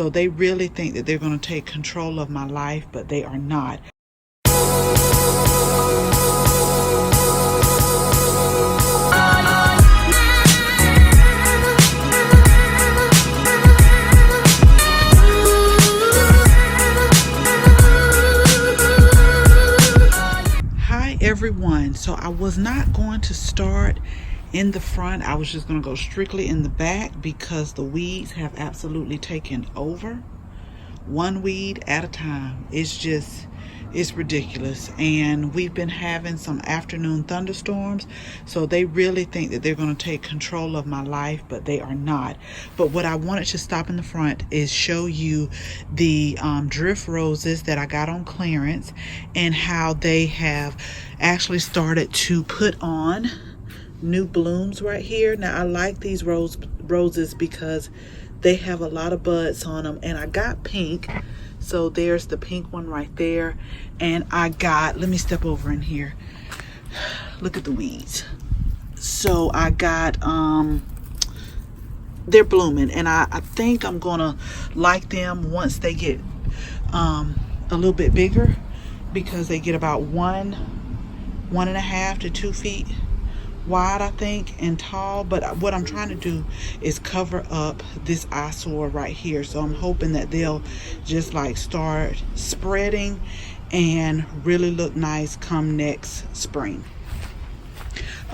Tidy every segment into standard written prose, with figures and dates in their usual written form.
So they really think that they're going to take control of my life, but they are not. Everyone, so I was not going to start in the front. I was just going to go strictly in the back because the weeds have absolutely taken over, one weed at a time. It's ridiculous. And we've been having some afternoon thunderstorms, so they really think that they're going to take control of my life, but they are not. But what I wanted to stop in the front is show you the drift roses that I got on clearance and how they have actually started to put on new blooms right here. Now I like these roses because they have a lot of buds on them, and I got pink. So there's the pink one right there. And I got, let me step over in here. Look at the weeds. So I got, they're blooming. And I think I'm gonna like them once they get a little bit bigger, because they get about 1.5 to 2 feet wide, I think, and tall. But what I'm trying to do is cover up this eyesore right here, so I'm hoping that they'll just like start spreading and really look nice come next spring.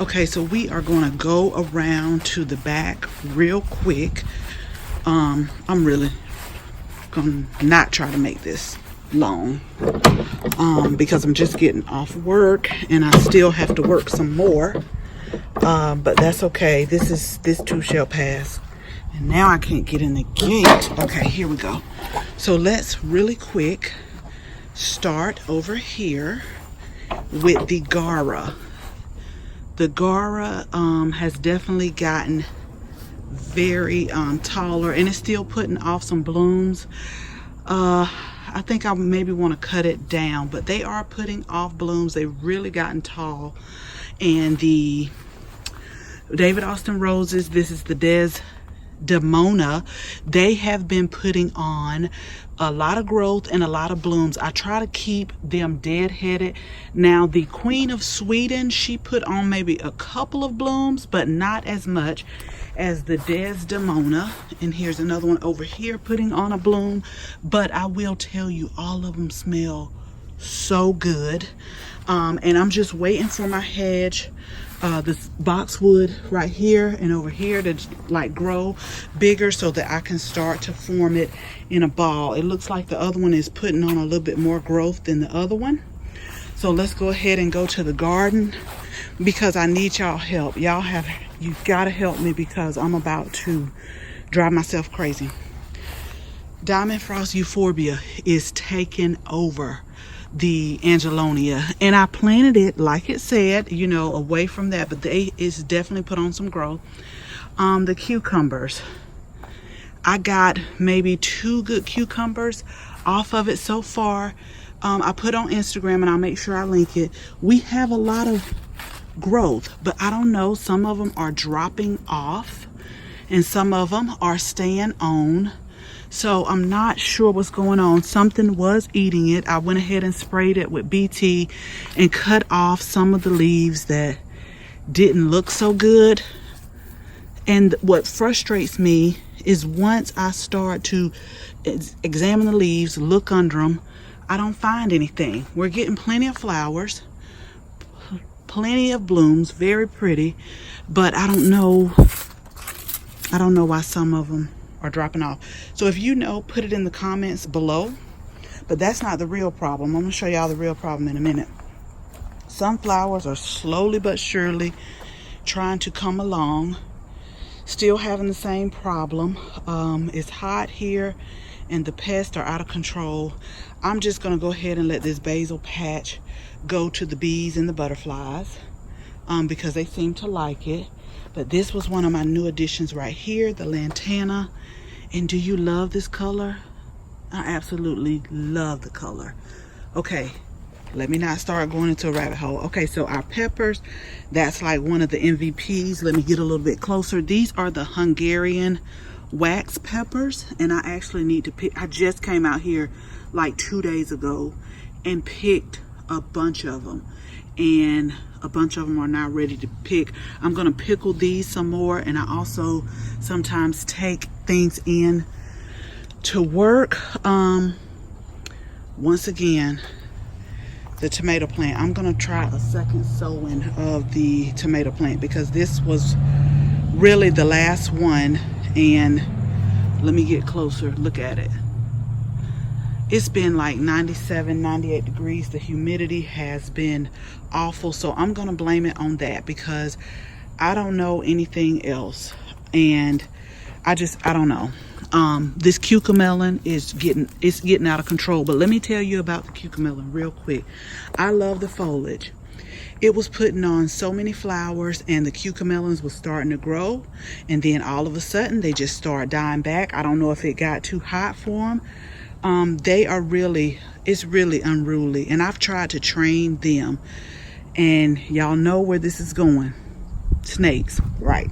Okay, so we are going to go around to the back real quick. I'm really gonna not try to make this long because I'm just getting off work and I still have to work some more. But that's okay. This too shall pass. And now I can't get in the gate. Okay, here we go. So let's really quick start over here with the Gara. The Gara has definitely gotten very taller, and it's still putting off some blooms. I think I maybe want to cut it down, but they are putting off blooms. They've really gotten tall. And the David Austin roses, this is the DESDEMONA, they have been putting on a lot of growth and a lot of blooms. I try to keep them dead-headed. Now the Queen of Sweden, she put on maybe a couple of blooms, but not as much as the DESDEMONA. And here's another one over here putting on a bloom. But I will tell you, all of them smell so good. And I'm just waiting for my hedge, this boxwood right here and over here, to like grow bigger so that I can start to form it in a ball. It looks like the other one is putting on a little bit more growth than the other one. So let's go ahead and go to the garden, because I need y'all help. You've got to help me, because I'm about to drive myself crazy. Diamond Frost Euphorbia is taking over the Angelonia, and I planted it like it said, you know, away from that, but it's definitely put on some growth. The cucumbers, I got maybe 2 good cucumbers off of it so far. I put on Instagram, and I'll make sure I link it. We have a lot of growth, but I don't know, some of them are dropping off and some of them are staying on. So I'm not sure what's going on. Something was eating it. I went ahead and sprayed it with BT and cut off some of the leaves that didn't look so good. And what frustrates me is once I start to examine the leaves, look under them, I don't find anything. We're getting plenty of flowers, plenty of blooms, very pretty, but I don't know why some of them are dropping off. So if you know, put it in the comments below. But that's not the real problem. I'm gonna show y'all the real problem in a minute. Sunflowers are slowly but surely trying to come along, still having the same problem. It's hot here and the pests are out of control. I'm just gonna go ahead and let this basil patch go to the bees and the butterflies, because they seem to like it. But this was one of my new additions right here, the Lantana. And do you love this color? I absolutely love the color. Okay, let me not start going into a rabbit hole. Okay, so our peppers, that's like one of the MVPs. Let me get a little bit closer. These are the Hungarian wax peppers, and I actually need to pick. I just came out here like 2 days ago and picked a bunch of them, and a bunch of them are now ready to pick. I'm gonna pickle these some more, and I also sometimes take things in to work. Once again, the tomato plant, I'm gonna try a second sowing of the tomato plant because this was really the last one. And let me get closer, look at it. It's been like 97, 98 degrees. The humidity has been awful, so I'm gonna blame it on that because I don't know anything else, and I don't know. This cucamelon is getting out of control. But let me tell you about the cucamelon real quick. I love the foliage. It was putting on so many flowers, and the cucamelons was starting to grow, and then all of a sudden they just started dying back. I don't know if it got too hot for them. They are really, it's really unruly, and I've tried to train them, and y'all know where this is going. Snakes, right?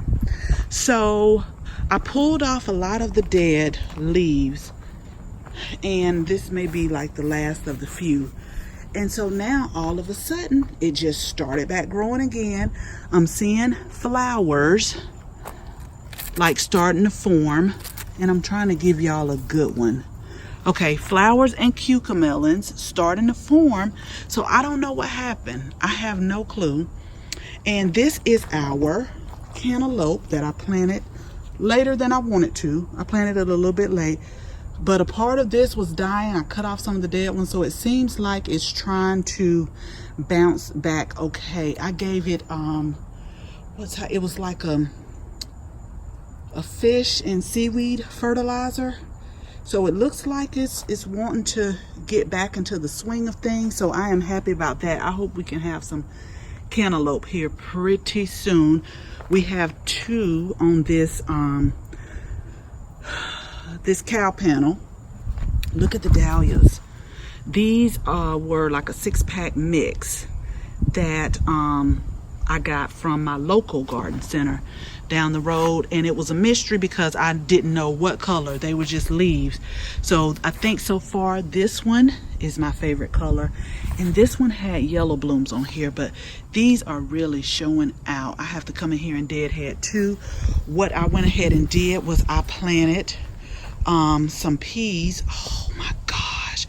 So I pulled off a lot of the dead leaves, and this may be like the last of the few. And so now all of a sudden it just started back growing again. I'm seeing flowers like starting to form, and I'm trying to give y'all a good one. Okay, flowers and cucamelons starting to form. So I don't know what happened. I have no clue. And this is our cantaloupe that I planted later than I wanted to. I planted it a little bit late, but a part of this was dying. I cut off some of the dead ones, so it seems like it's trying to bounce back. Okay, I gave it it was like a fish and seaweed fertilizer, so it looks like it's wanting to get back into the swing of things. So I am happy about that. I hope we can have some cantaloupe here pretty soon. We have 2 on this this cow panel. Look at the dahlias. These were like a 6-pack mix that I got from my local garden center down the road, and it was a mystery because I didn't know what color. They were just leaves. So I think so far this one is my favorite color, and this one had yellow blooms on here, but these are really showing out. I have to come in here and deadhead too. What I went ahead and did was I planted some peas. Oh my gosh,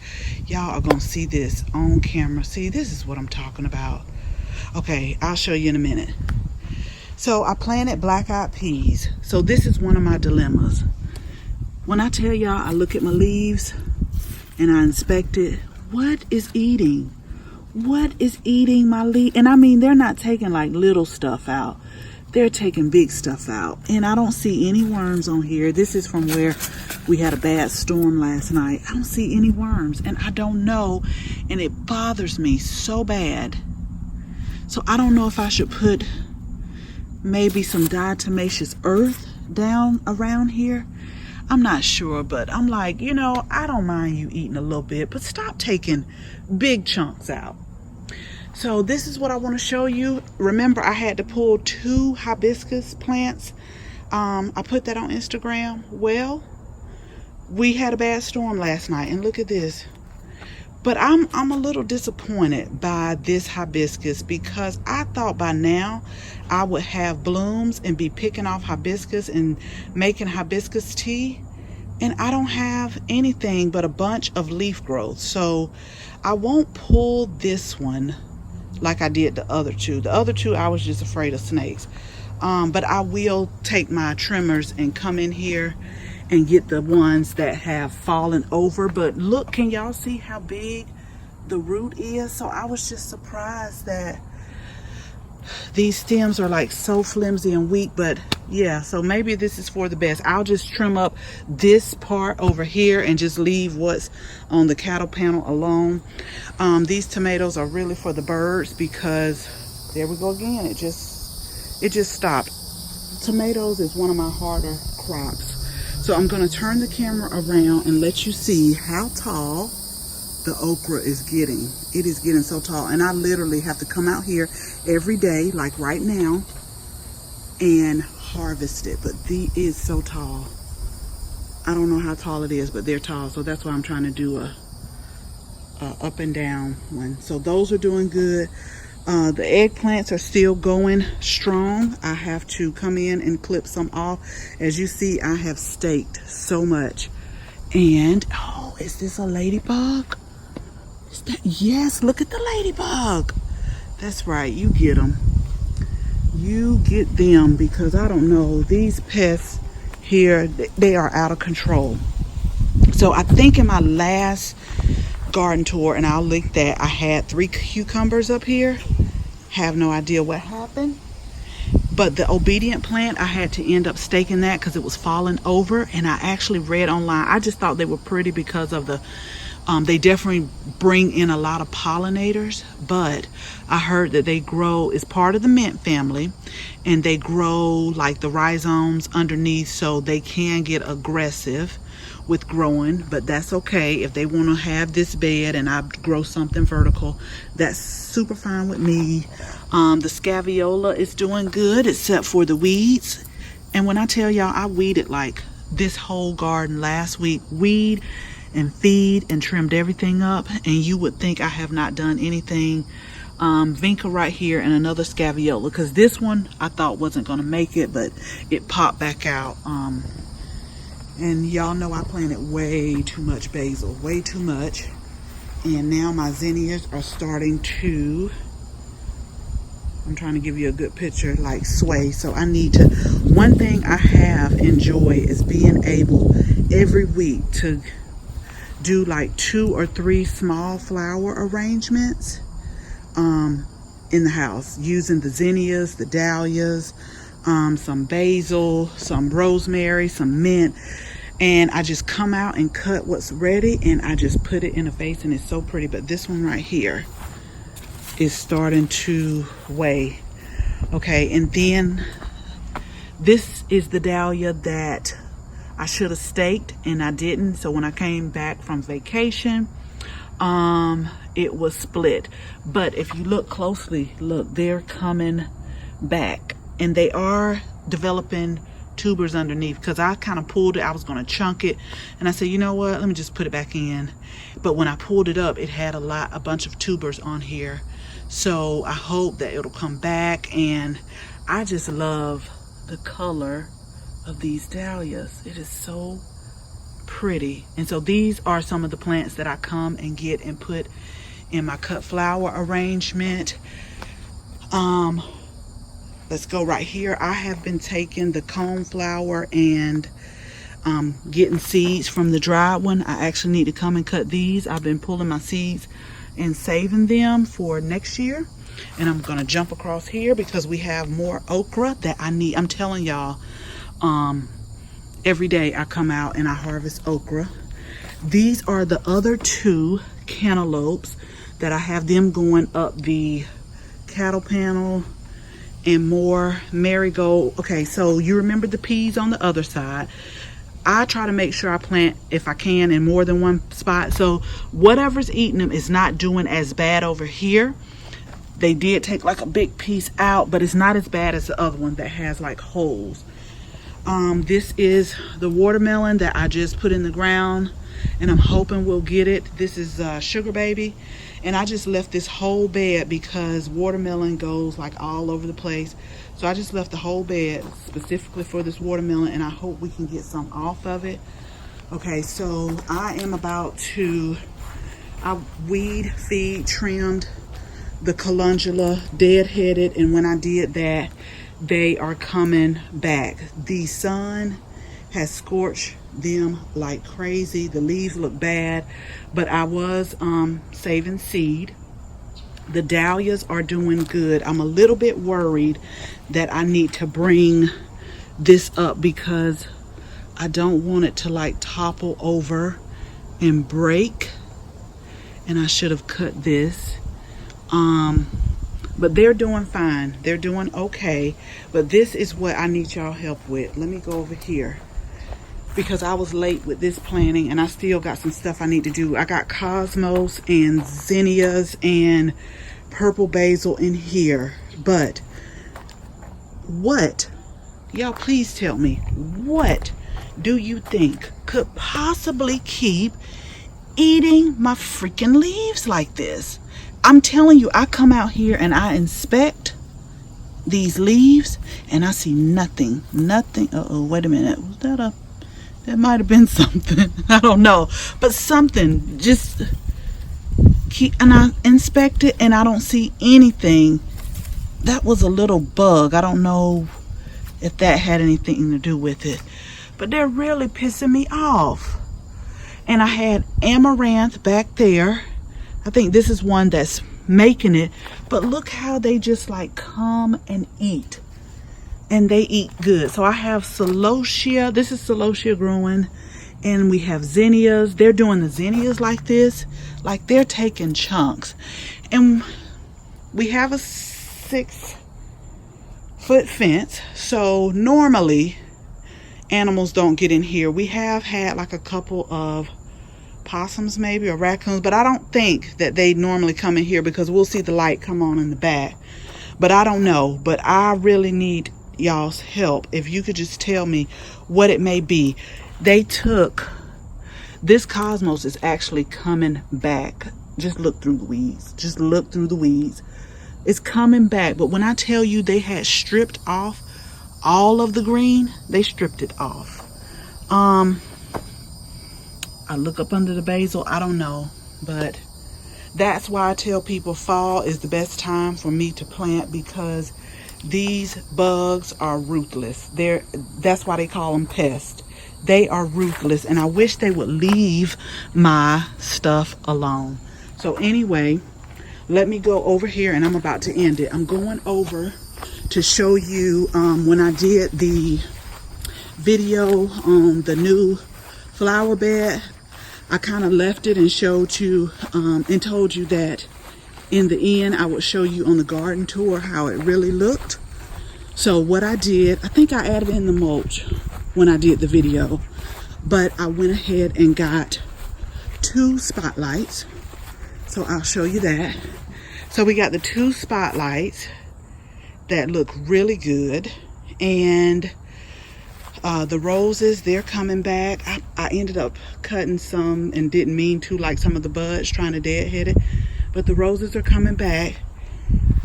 y'all are gonna see this on camera. See, this is what I'm talking about. Okay, I'll show you in a minute. So I planted black-eyed peas. So this is one of my dilemmas. When I tell y'all I look at my leaves and I inspect it, what is eating? What is eating my leaf? And I mean, they're not taking like little stuff out. They're taking big stuff out. And I don't see any worms on here. This is from where we had a bad storm last night. I don't see any worms, and I don't know. And it bothers me so bad. So I don't know if I should put maybe some diatomaceous earth down around here. I'm not sure, but I'm like, you know, I don't mind you eating a little bit, but stop taking big chunks out. So this is what I want to show you. Remember, I had to pull 2 hibiscus plants. I put that on Instagram. Well, we had a bad storm last night, and look at this. But I'm a little disappointed by this hibiscus because I thought by now I would have blooms and be picking off hibiscus and making hibiscus tea. And I don't have anything but a bunch of leaf growth. So I won't pull this one like I did the other 2. The other 2, I was just afraid of snakes. But I will take my trimmers and come in here and get the ones that have fallen over. But look, can y'all see how big the root is? So I was just surprised that these stems are like so flimsy and weak. But yeah, so maybe this is for the best. I'll just trim up this part over here and just leave what's on the cattle panel alone. These tomatoes are really for the birds because there we go again, it just stopped. Tomatoes is one of my harder crops. So I'm going to turn the camera around and let you see how tall the okra is getting. It is getting so tall, and I literally have to come out here every day, like right now, and harvest it. But it is so tall. I don't know how tall it is, but they're tall. So that's why I'm trying to do a up and down one. So those are doing good. The eggplants are still going strong. I have to come in and clip some off. As you see, I have staked so much. And, oh, is this a ladybug? Is that, yes, look at the ladybug. That's right, you get them. You get them, because I don't know, these pests here, they are out of control. So I think in my last garden tour, and I'll link that, I had 3 cucumbers up here. Have no idea what happened. But the obedient plant, I had to end up staking that because it was falling over. And I actually read online, I just thought they were pretty because of the they definitely bring in a lot of pollinators, but I heard that they grow as part of the mint family, and they grow like the rhizomes underneath, so they can get aggressive with growing, but that's okay. If they want to have this bed and I grow something vertical, that's super fine with me. The scaviola is doing good except for the weeds. And when I tell y'all, I weeded like this whole garden last week, weed and feed and trimmed everything up, and you would think I have not done anything. Vinca right here and another scaviola, because this one I thought wasn't going to make it, but it popped back out. And y'all know I planted way too much basil, way too much. And now my zinnias are starting to, I'm trying to give you a good picture, like sway. So I need to, one thing I have enjoyed is being able every week to do like 2 or 3 small flower arrangements in the house, using the zinnias, the dahlias, some basil, some rosemary, some mint, and I just come out and cut what's ready and I just put it in a vase, and it's so pretty. But this one right here is starting to weigh. Okay, and then this is the dahlia that I should have staked and I didn't. So when I came back from vacation, it was split. But if you look closely, look, they're coming back, and they are developing tubers underneath, because I kind of pulled it. I was going to chunk it, and I said, you know what, let me just put it back in. But when I pulled it up, it had a bunch of tubers on here. So I hope that it'll come back. And I just love the color of these dahlias. It is so pretty. And so these are some of the plants that I come and get and put in my cut flower arrangement. Let's go right here. I have been taking the cone flower and getting seeds from the dried one. I actually need to come and cut these. I've been pulling my seeds and saving them for next year. And I'm gonna jump across here because we have more okra that I need. I'm telling y'all, every day I come out and I harvest okra. These are the other 2 cantaloupes that I have them going up the cattle panel, and more marigold. Okay, so you remember the peas on the other side. I try to make sure I plant, if I can, in more than one spot. So whatever's eating them is not doing as bad over here. They did take like a big piece out, but it's not as bad as the other one that has like holes. This is the watermelon that I just put in the ground, and I'm hoping we'll get it. This is Sugar Baby, and I just left this whole bed because watermelon goes like all over the place. So I just left the whole bed specifically for this watermelon, and I hope we can get some off of it. Okay, so I am about to, I weed, feed, trimmed the calendula, deadheaded, and when I did that, they are coming back. The sun has scorched them like crazy. The leaves look bad, but I was saving seed. The dahlias are doing good. I'm a little bit worried that I need to bring this up because I don't want it to like topple over and break, and I should have cut this. But they're doing fine. They're doing okay. But this is what I need y'all help with. Let me go over here because I was late with this planting, and I still got some stuff I need to do. I got cosmos and zinnias and purple basil in here. But what, y'all please tell me, what do you think could possibly keep eating my freaking leaves like this? I'm telling you, I come out here and I inspect these leaves and I see nothing. Uh-oh, wait a minute. Was that that might have been something. I don't know. But something just and I inspect it and I don't see anything. That was a little bug. I don't know if that had anything to do with it. But they're really pissing me off. And I had amaranth back there. I think this is one that's making it. But look how they just like come and eat. And they eat good. So I have celosia. This is celosia growing. And we have zinnias. They're doing the zinnias like this. Like they're taking chunks. And we have a 6-foot fence. So normally animals don't get in here. We have had like a couple of possums maybe, or raccoons, but I don't think that they normally come in here because we'll see the light come on in the back. But I don't know. But I really need y'all's help. If you could just tell me what it may be. They took this cosmos is actually coming back. Just look through the weeds. Just look through the weeds. It's coming back. But when I tell you they had stripped off all of the green, they stripped it off. I look up under the basil. I don't know, but that's why I tell people fall is the best time for me to plant, because these bugs are ruthless. That's why they call them pests. They are ruthless, and I wish they would leave my stuff alone. So anyway, let me go over here, and I'm about to end it. I'm going over to show you when I did the video on the new flower bed. I kind of left it and showed you and told you that in the end I would show you on the garden tour how it really looked. So what I did, I think I added in the mulch when I did the video, but I went ahead and got 2 spotlights. So I'll show you that. So we got the 2 spotlights that look really good, and the roses, they're coming back. I ended up cutting some and didn't mean to, like some of the buds, trying to deadhead it, but the roses are coming back.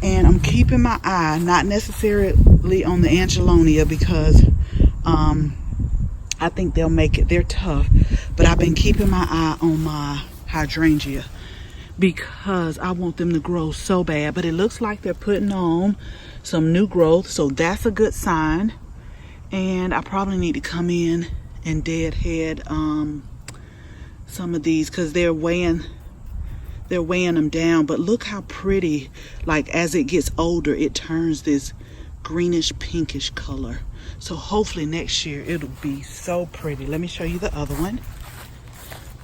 And I'm keeping my eye, not necessarily on the Angelonia, because I think they'll make it. They're tough, but I've been keeping my eye on my hydrangea because I want them to grow so bad. But it looks like they're putting on some new growth, so that's a good sign. And I probably need to come in and deadhead some of these, because they're weighing them down. But look how pretty, like as it gets older, it turns this greenish pinkish color. So hopefully next year it'll be so pretty. Let me show you the other one.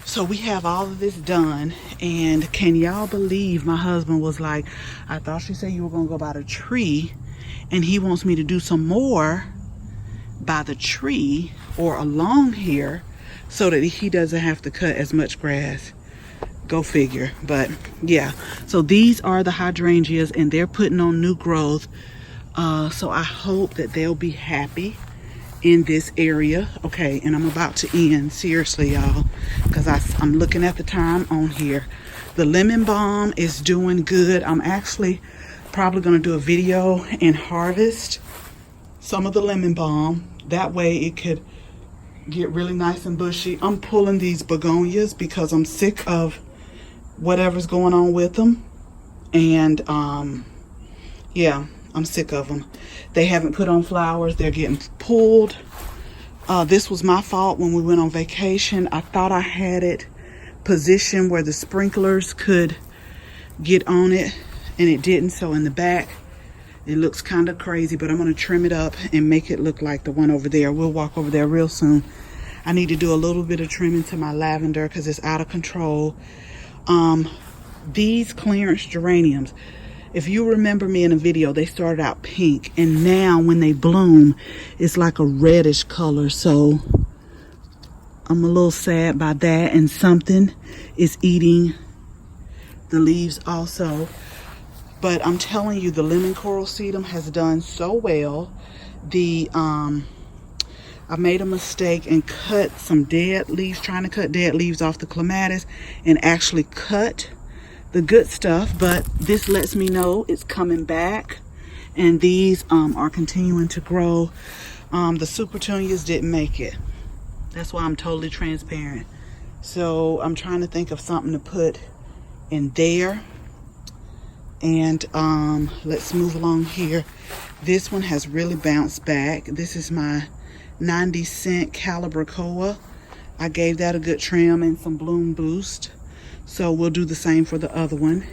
So we have all of this done, and can y'all believe my husband was like, I thought you said you were gonna go by the tree, and he wants me to do some more by the tree or along here so that he doesn't have to cut as much grass. Go figure. But yeah, so these are the hydrangeas, and they're putting on new growth. So I hope that they'll be happy in this area. Okay, and I'm about to end, seriously y'all, because I'm looking at the time on here. The lemon balm is doing good. I'm actually probably going to do a video and harvest some of the lemon balm. That way it could get really nice and bushy. I'm pulling these begonias because I'm sick of whatever's going on with them. And yeah, I'm sick of them. They haven't put on flowers. They're getting pulled. This was my fault when we went on vacation. I thought I had it positioned where the sprinklers could get on it, and it didn't. So in the back, it looks kind of crazy, but I'm going to trim it up and make it look like the one over there. We'll walk over there real soon. I need to do a little bit of trimming to my lavender because it's out of control. These clearance geraniums, if you remember me in a video, they started out pink, and now when they bloom, it's like a reddish color. So I'm a little sad by that, and something is eating the leaves also. But I'm telling you, the lemon coral sedum has done so well. The I made a mistake and cut some dead leaves, trying to cut dead leaves off the clematis and actually cut the good stuff, but this lets me know it's coming back, and these are continuing to grow. The super petunias didn't make it. That's why I'm totally transparent. So I'm trying to think of something to put in there. And let's move along here. This one has really bounced back. This is my 90-cent Calibracoa. I gave that a good trim and some bloom boost. So we'll do the same for the other one.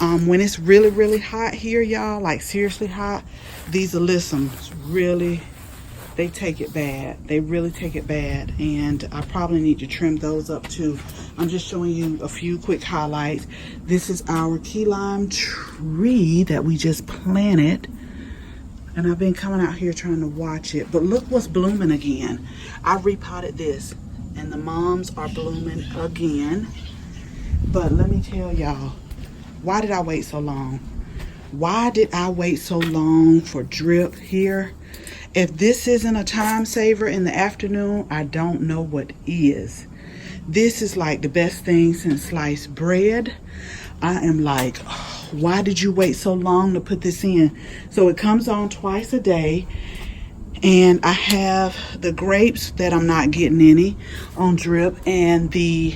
When it's really, really hot here, y'all, like seriously hot, these alyssums really, they take it bad. They really take it bad. And I probably need to trim those up too. I'm just showing you a few quick highlights. This is our key lime tree that we just planted. And I've been coming out here trying to watch it. But look what's blooming again. I repotted this and the moms are blooming again. But let me tell y'all, why did I wait so long? Why did I wait so long for drip here? If this isn't a time saver in the afternoon, I don't know what is. This is like the best thing since sliced bread. I am like, oh, why did you wait so long to put this in? So it comes on twice a day. And I have the grapes that I'm not getting any on drip, and the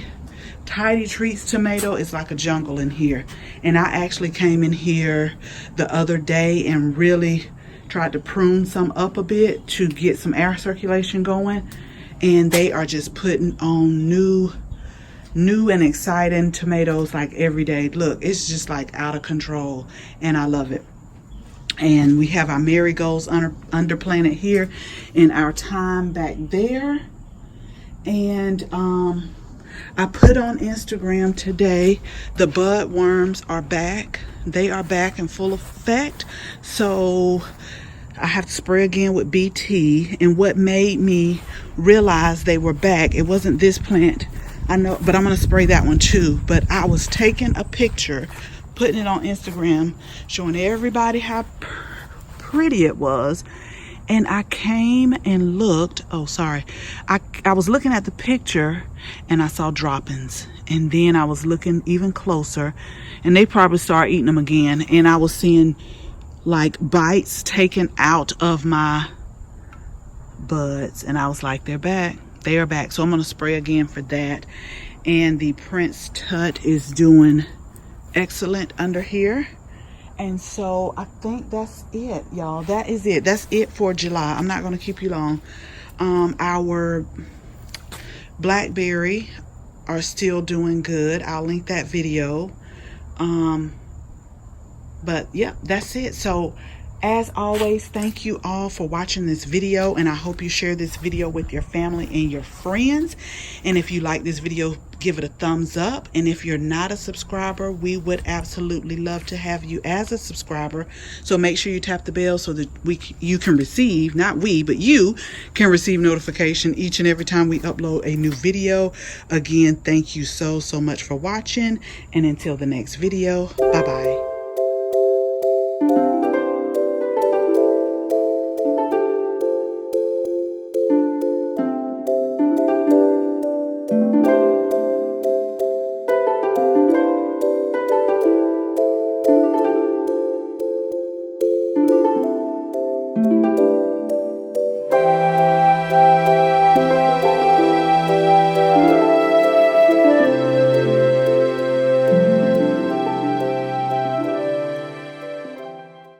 Tidy Treats tomato is like a jungle in here. And I actually came in here the other day and really tried to prune some up a bit to get some air circulation going. And they are just putting on new and exciting tomatoes like every day. Look, it's just like out of control and I love it. And we have our marigolds underplanted here in our thyme back there. And I put on Instagram today, the bud worms are back. They are back in full effect. So I have to spray again with BT. And what made me realize they were back, it wasn't this plant, I know, but I'm going to spray that one too. But I was taking a picture, putting it on Instagram, showing everybody how pretty it was. And I came and looked, oh sorry, I was looking at the picture and I saw droppings. And then I was looking even closer and they probably started eating them again. And I was seeing like bites taken out of my buds. And I was like, they're back, they are back. So I'm gonna spray again for that. And the Prince Tut is doing excellent under here. And so I think that's it, y'all. That is it. That's it for July. I'm not going to keep you long. Our blackberry are still doing good. I'll link that video. But yeah, that's it. So as always, thank you all for watching this video, and I hope you share this video with your family and your friends. And if you like this video, give it a thumbs up. And if you're not a subscriber, we would absolutely love to have you as a subscriber. So make sure you tap the bell so that you can receive, not we, but you can receive notification each and every time we upload a new video. Again, thank you so much for watching, and until the next video, bye bye.